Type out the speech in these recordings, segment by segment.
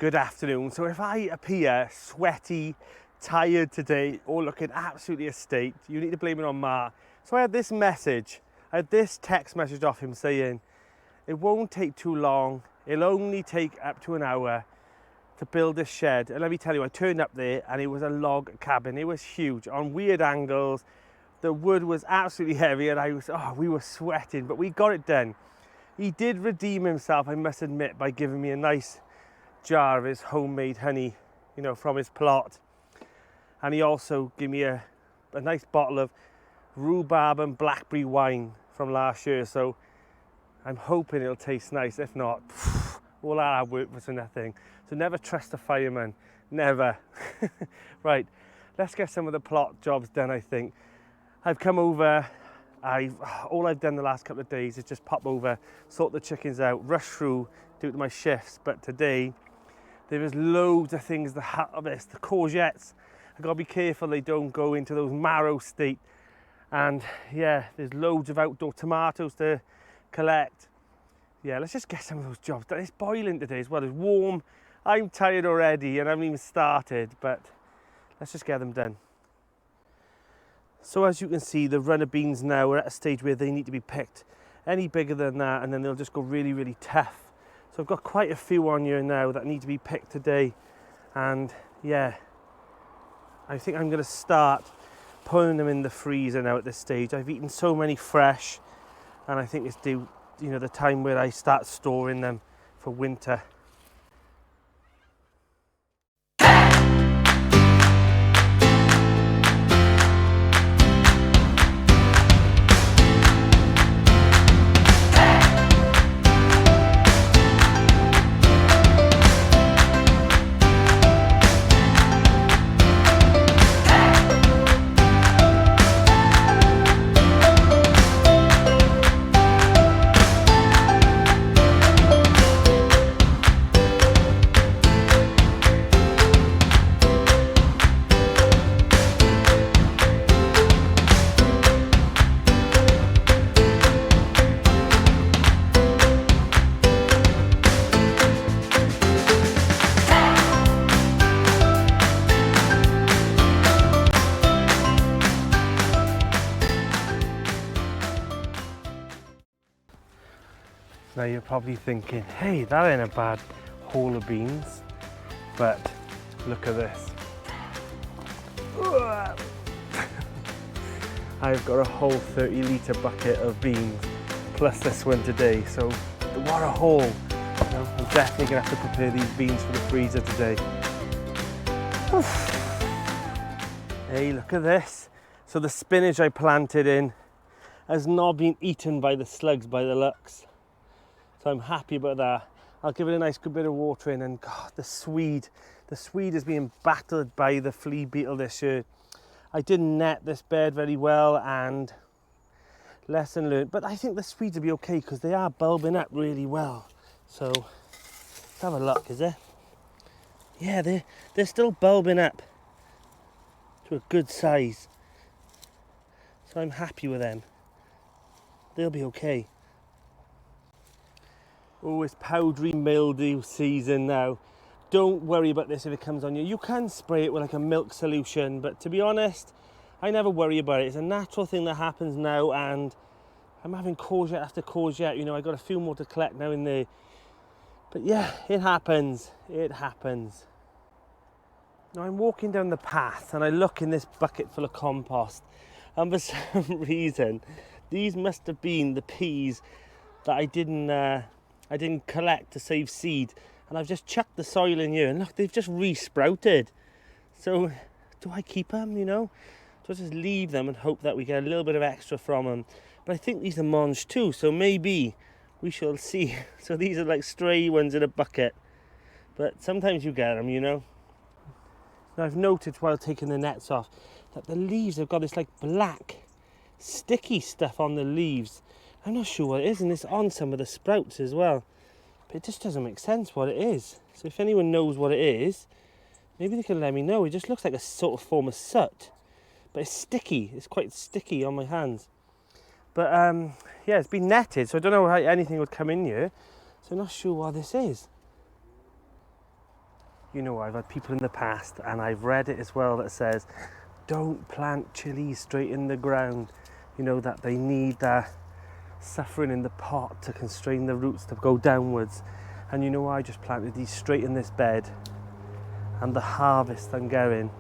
Good afternoon. So if I appear sweaty, tired today, or looking absolutely a state, you need to blame it on Ma. So I had this text message off him saying, it won't take too long, it'll only take up to an hour to build this shed. And let me tell you, I turned up there and it was a log cabin. It was huge, on weird angles. The wood was absolutely heavy and we were sweating, but we got it done. He did redeem himself, I must admit, by giving me a nice jar of his homemade honey, you know, from his plot. And he also gave me a nice bottle of rhubarb and blackberry wine from last year. So I'm hoping it'll taste nice. If not, all that hard work was for nothing. So never trust a fireman, never. Right, let's get some of the plot jobs done, I think. I've come over, all I've done the last couple of days is just pop over, sort the chickens out, rush through, do my shifts. But today, there is loads of things that harvest. The courgettes, I've got to be careful they don't go into those marrow state. And yeah, there's loads of outdoor tomatoes to collect. Yeah, let's just get some of those jobs done. It's boiling today as well, it's warm. I'm tired already and I haven't even started, but let's just get them done. So as you can see, the runner beans now are at a stage where they need to be picked. Any bigger than that and then they'll just go really, really tough. So I've got quite a few on here now that need to be picked today. And yeah, I think I'm going to start putting them in the freezer now at this stage. I've eaten so many fresh and I think it's due, you know, the time where I start storing them for winter. Now you're probably thinking, hey, that ain't a bad haul of beans, but look at this. I've got a whole 30-litre bucket of beans, plus this one today, so what a haul. You know, I'm definitely gonna have to prepare these beans for the freezer today. Hey, look at this. So the spinach I planted in has not been eaten by the slugs by the looks. So I'm happy about that. I'll give it a nice good bit of water in, and God, the Swede is being battered by the flea beetle this year. I didn't net this bed very well, and lesson learned. But I think the Swedes will be okay because they are bulbing up really well. So let's have a look, is it? Yeah, they're still bulbing up to a good size. So I'm happy with them. They'll be okay. Oh, it's powdery mildew season now. Don't worry about this if it comes on you. You can spray it with like a milk solution, but to be honest, I never worry about it. It's a natural thing that happens now, and I'm having courgette after courgette. You know, I got a few more to collect now in there. But yeah, it happens. It happens. Now I'm walking down the path and I look in this bucket full of compost, and for some reason, these must have been the peas that I didn't collect to save seed, and I've just chucked the soil in here, and look, they've just re-sprouted. So do I keep them, you know? Do I just leave them and hope that we get a little bit of extra from them? But I think these are mange too, so maybe we shall see. So these are like stray ones in a bucket, but sometimes you get them, you know? Now I've noticed while taking the nets off that the leaves have got this like black sticky stuff on the leaves. I'm not sure what it is, and it's on some of the sprouts as well. But it just doesn't make sense what it is. So if anyone knows what it is, maybe they can let me know. It just looks like a sort of form of soot. But it's sticky. It's quite sticky on my hands. But yeah, it's been netted, so I don't know how anything would come in here. So I'm not sure what this is. You know, I've had people in the past, and I've read it as well, that says don't plant chilies straight in the ground. You know, that they need that suffering in the pot to constrain the roots to go downwards. And you know, I just planted these straight in this bed, and the harvest I'm getting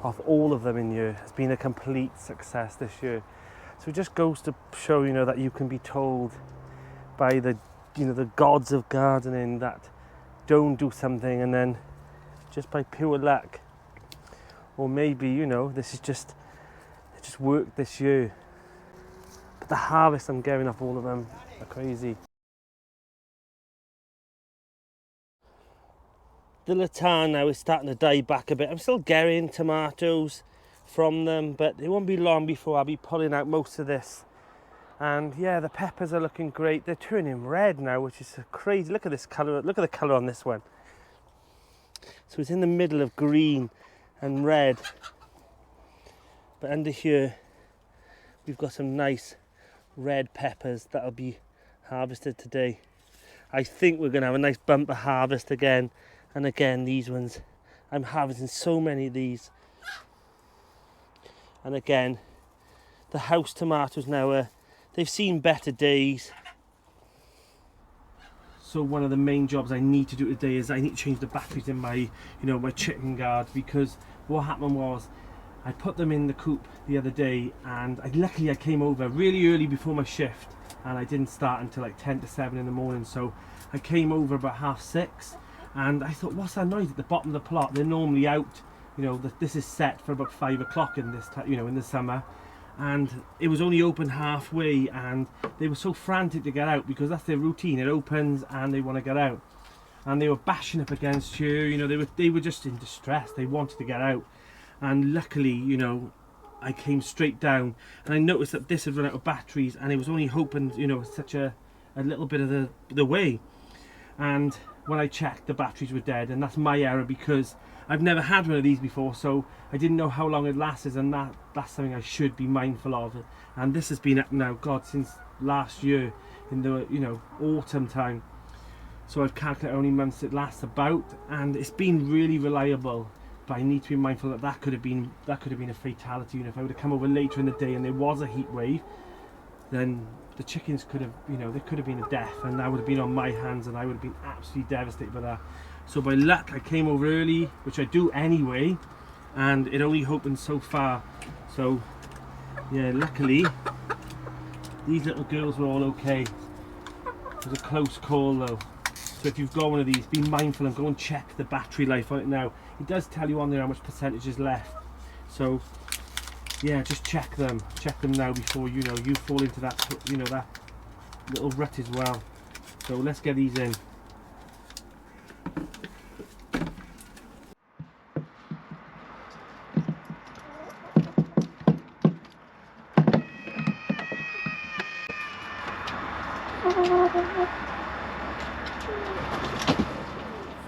off all of them in here has been a complete success this year. So it just goes to show, you know, that you can be told by the, you know, the gods of gardening that don't do something, and then just by pure luck, or maybe, you know, this is just, it just worked this year. But the harvest I'm getting off all of them are crazy. The Latan now is starting to die back a bit. I'm still getting tomatoes from them, but it won't be long before I'll be pulling out most of this. And yeah, the peppers are looking great. They're turning red now, which is crazy. Look at this colour. Look at the colour on this one. So it's in the middle of green and red. But under here, we've got some nice red peppers that'll be harvested today. I think we're going to have a nice bumper harvest again. And again, these ones, I'm harvesting so many of these. And again, the house tomatoes now, they've seen better days. So one of the main jobs I need to do today is I need to change the batteries in my, you know, my chicken guard, because what happened was I put them in the coop the other day, and luckily I came over really early before my shift, and I didn't start until like 10 to 7 in the morning. So I came over about 6:30. And I thought, what's that noise at the bottom of the plot? They're normally out, you know, this is set for about 5 o'clock in this, you know, in the summer. And it was only open halfway, and they were so frantic to get out, because that's their routine. It opens and they want to get out. And they were bashing up against here, you know, they were just in distress. They wanted to get out. And luckily, you know, I came straight down, and I noticed that this had run out of batteries, and it was only opened, you know, such a little bit of the way. And when I checked, the batteries were dead, and that's my error, because I've never had one of these before, so I didn't know how long it lasted, and that's something I should be mindful of. And this has been up now, God, since last year in the, you know, autumn time. So I've calculated how many months it lasts about, and it's been really reliable. But I need to be mindful that that could have been a fatality. You know, if I would have come over later in the day and there was a heat wave, then the chickens could have, you know, there could have been a death, and that would have been on my hands, and I would have been absolutely devastated by that. So by luck, I came over early, which I do anyway, and it only opened so far. So yeah, luckily these little girls were all okay. It was a close call though. So if you've got one of these, be mindful and go and check the battery life on it now. It does tell you on there how much percentage is left. So yeah, just check them now before, you know, you fall into that, you know, that little rut as well. So let's get these in.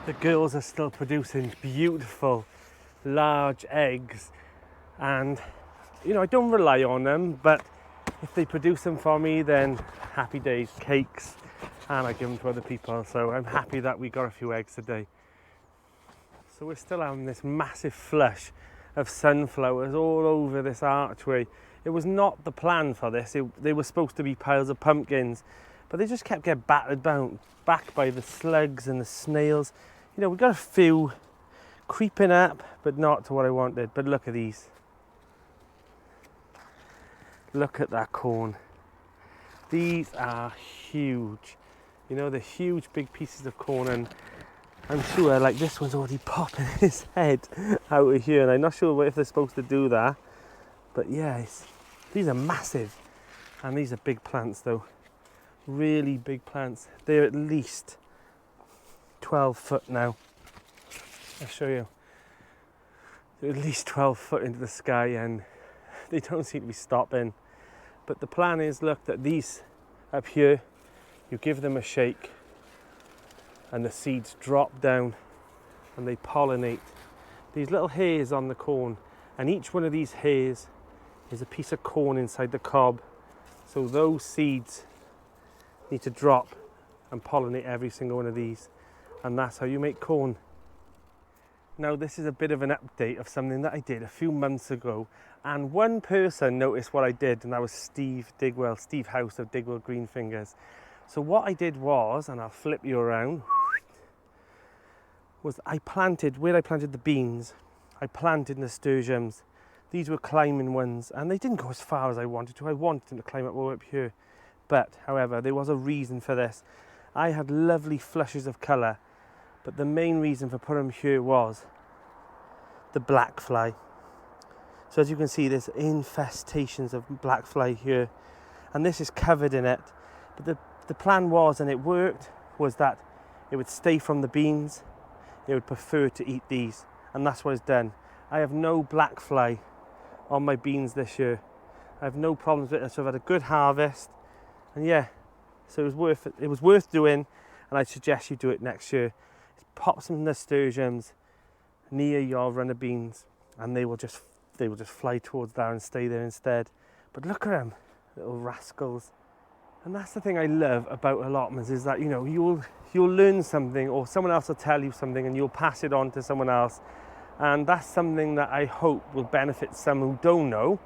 The girls are still producing beautiful large eggs, and you know, I don't rely on them, but if they produce them for me, then happy days, cakes, and I give them to other people. So I'm happy that we got a few eggs today. So we're still having this massive flush of sunflowers all over this archway. It was not the plan for this. They were supposed to be piles of pumpkins, but they just kept getting battered back by the slugs and the snails. You know, we got a few creeping up, but not to what I wanted. But look at these. Look at that corn. These are huge. You know, they're huge, big pieces of corn, and I'm sure, like, this one's already popping his head out of here, and I'm not sure if they're supposed to do that. But yeah, these are massive, and these are big plants though. Really big plants. They're at least 12 foot now. I'll show you. They're at least 12 foot into the sky, and they don't seem to be stopping. But the plan is, look, that these up here, you give them a shake and the seeds drop down and they pollinate. These little hairs on the corn, and each one of these hairs is a piece of corn inside the cob. So those seeds need to drop and pollinate every single one of these, and that's how you make corn. Now this is a bit of an update of something that I did a few months ago, and one person noticed what I did, and that was Steve House of Digwell Green Fingers. So what I did was, and I'll flip you around, was where I planted the beans, I planted nasturtiums. These were climbing ones, and they didn't go as far as I wanted to. I wanted them to climb up all up here. But, however, there was a reason for this. I had lovely flushes of colour, but the main reason for putting them here was the black fly. So as you can see, there's infestations of black fly here, and this is covered in it. But the plan was, and it worked, was that it would stay from the beans. It would prefer to eat these, and that's what it's done. I have no black fly on my beans this year. I have no problems with it, so I've had a good harvest. And yeah, so it was worth doing, and I'd suggest you do it next year. Pop some nasturtiums near your runner beans, and they will just fly towards there and stay there instead. But look at them, little rascals. And that's the thing I love about allotments, is that, you know, you'll learn something, or someone else will tell you something, and you'll pass it on to someone else. And that's something that I hope will benefit some who don't know.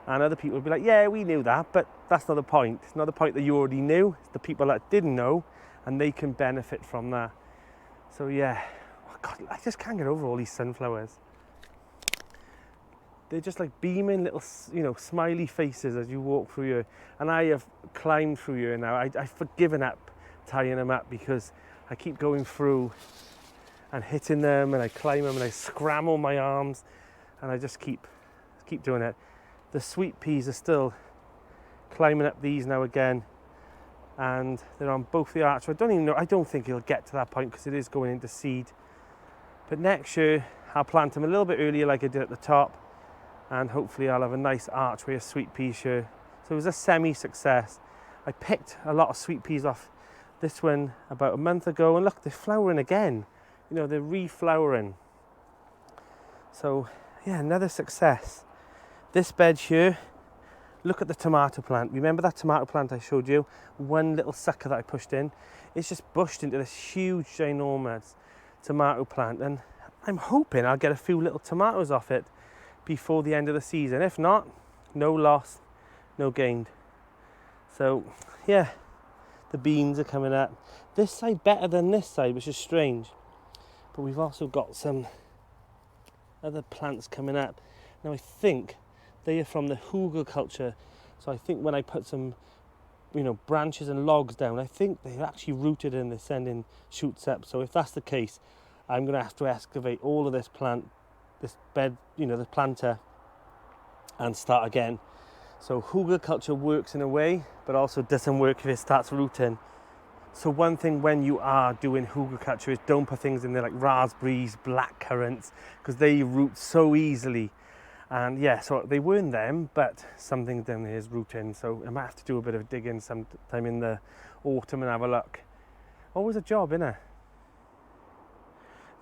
And other people will be like, yeah, we knew that, but that's not the point. It's not the point that you already knew. It's the people that didn't know, and they can benefit from that. So yeah, oh God, I just can't get over all these sunflowers. They're just like beaming little, you know, smiley faces as you walk through here. And I have climbed through here now. I've forgiven up tying them up, because I keep going through and hitting them, and I climb them, and I scramble my arms, and I just keep doing it. The sweet peas are still climbing up these now again, and they're on both the arch. So I don't think it'll get to that point, because it is going into seed. But next year I'll plant them a little bit earlier, like I did at the top, and hopefully I'll have a nice archway of sweet peas here. So it was a semi-success. I picked a lot of sweet peas off this one about a month ago, and look, they're flowering again. You know, they're reflowering. So yeah, another success. This bed here, look at the tomato plant. Remember that tomato plant I showed you? One little sucker that I pushed in. It's just bushed into this huge, ginormous tomato plant, and I'm hoping I'll get a few little tomatoes off it before the end of the season. If not, no loss, no gained. So yeah, the beans are coming up. This side better than this side, which is strange. But we've also got some other plants coming up. Now I think they are from the hugel culture. So I think when I put some, you know, branches and logs down, I think they're actually rooted and they're sending shoots up. So if that's the case, I'm going to have to excavate all of this bed, you know, the planter, and start again. So hugel culture works in a way, but also doesn't work if it starts rooting. So one thing when you are doing hugel culture is don't put things in there like raspberries, black currants, because they root so easily. And yeah, so they weren't them, but something down here is rooting. So I might have to do a bit of digging sometime in the autumn and have a look. Always a job, innit?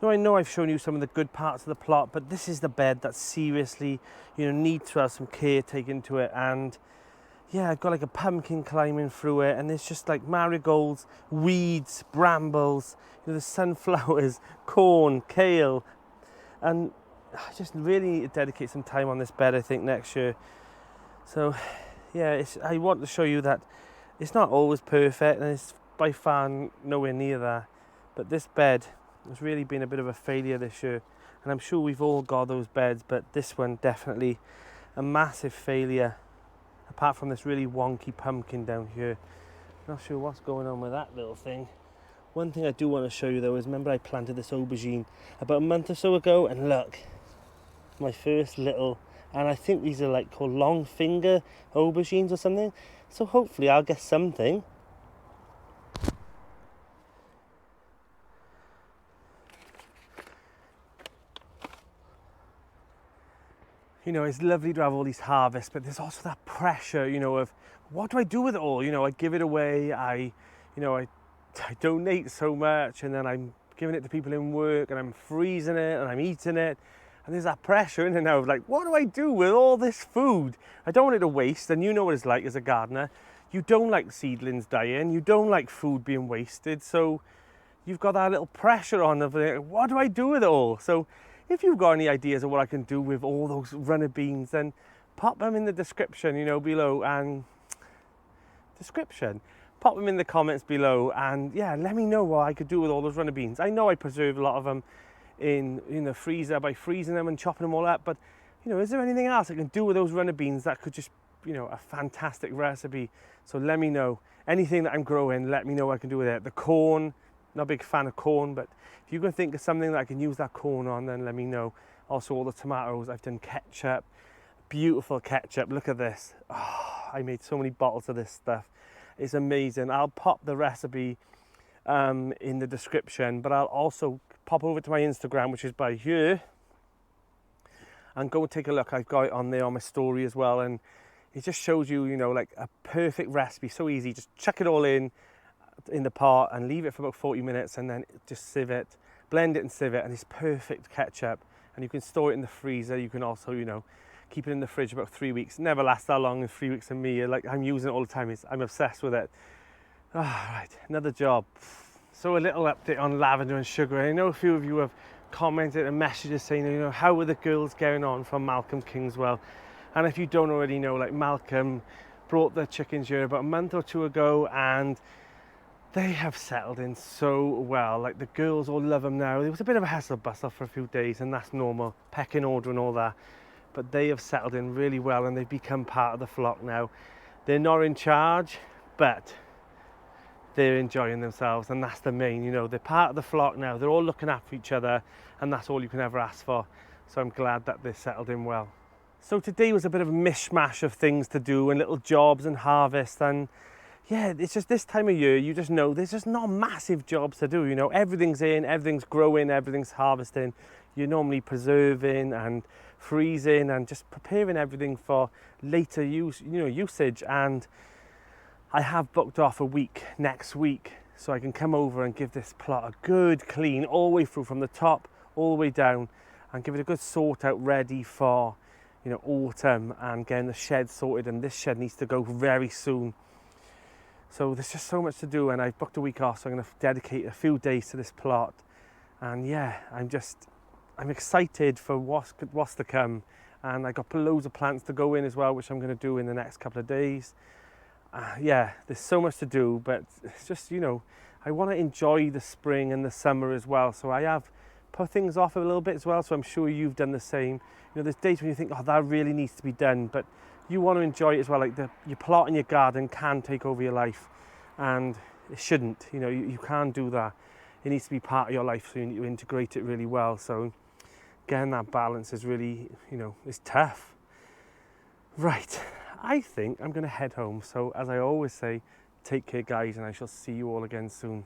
Now I know I've shown you some of the good parts of the plot, but this is the bed that seriously, you know, needs to have some care taken to it. And yeah, I've got like a pumpkin climbing through it, and there's just like marigolds, weeds, brambles, you know, the sunflowers, corn, kale, and I just really need to dedicate some time on this bed, I think, next year. So yeah, I want to show you that it's not always perfect, and it's by far nowhere near that, but this bed has really been a bit of a failure this year, and I'm sure we've all got those beds, but this one definitely a massive failure, apart from this really wonky pumpkin down here. Not sure what's going on with that little thing. One thing I do want to show you though is, remember I planted this aubergine about a month or so ago, and look, my first little, and I think these are like called long finger aubergines or something, so hopefully I'll get something. You know, it's lovely to have all these harvests, but there's also that pressure, you know, of what do I do with it all? You know, I give it away, I donate so much, and then I'm giving it to people in work, and I'm freezing it, and I'm eating it. And there's that pressure in it now of like, what do I do with all this food? I don't want it to waste, and you know what it's like as a gardener. You don't like seedlings dying, you don't like food being wasted, so you've got that little pressure on of like, what do I do with it all? So if you've got any ideas of what I can do with all those runner beans, then pop them in the description, you know, below, and pop them in the comments below, and yeah, let me know what I could do with all those runner beans. I know I preserve a lot of them in the freezer by freezing them and chopping them all up, but you know, is there anything else I can do with those runner beans that could just, you know, a fantastic recipe? So let me know. Anything that I'm growing, let me know what I can do with it. The corn, not a big fan of corn, but if you can think of something that I can use that corn on, then let me know. Also all the tomatoes, I've done ketchup, beautiful ketchup. Look at this. Oh, I made so many bottles of this stuff. It's amazing. I'll pop the recipe in the description, but I'll also pop over to my Instagram, which is by here, and go and take a look. I've got it on there on my story as well, and it just shows you, you know, like a perfect recipe, so easy. Just chuck it all in the pot and leave it for about 40 minutes, and then just sieve it, blend it and sieve it, and it's perfect ketchup. And you can store it in the freezer. You can also, you know, keep it in the fridge about 3 weeks. Never lasts that long in 3 weeks for me. Like, I'm using it all the time. I'm obsessed with it. Right, another job. So a little update on lavender and sugar. I know a few of you have commented and messages saying, you know, how are the girls getting on from Malcolm Kingswell? And if you don't already know, like, Malcolm brought the chickens here about a month or two ago, and they have settled in so well. Like, the girls all love them now. There was a bit of a hustle bustle for a few days, and that's normal, pecking order and all that, but they have settled in really well, and they've become part of the flock now. They're not in charge, but they're enjoying themselves, and that's the main, you know, they're part of the flock now. They're all looking after each other, and that's all you can ever ask for. So I'm glad that they're settled in well. So today was a bit of a mishmash of things to do and little jobs and harvest, and yeah, it's just this time of year, you just know there's just not massive jobs to do. You know, everything's in, everything's growing, everything's harvesting. You're normally preserving and freezing and just preparing everything for later use, you know, usage. And I have booked off a week next week, so I can come over and give this plot a good clean all the way through, from the top all the way down, and give it a good sort out, ready for, you know, autumn, and getting the shed sorted. And this shed needs to go very soon. So there's just so much to do, and I've booked a week off, so I'm going to dedicate a few days to this plot. And yeah, I'm excited for what's to come. And I got loads of plants to go in as well, which I'm going to do in the next couple of days. Yeah, there's so much to do, but it's just, you know, I want to enjoy the spring and the summer as well. So I have put things off a little bit as well, so I'm sure you've done the same. You know, there's days when you think, oh, that really needs to be done, but you want to enjoy it as well. Like, your plot in your garden can take over your life, and it shouldn't. You know, you can't do that. It needs to be part of your life, so you need to integrate it really well. So getting that balance is really, you know, it's tough. Right, I think I'm going to head home. So as I always say, take care, guys, and I shall see you all again soon.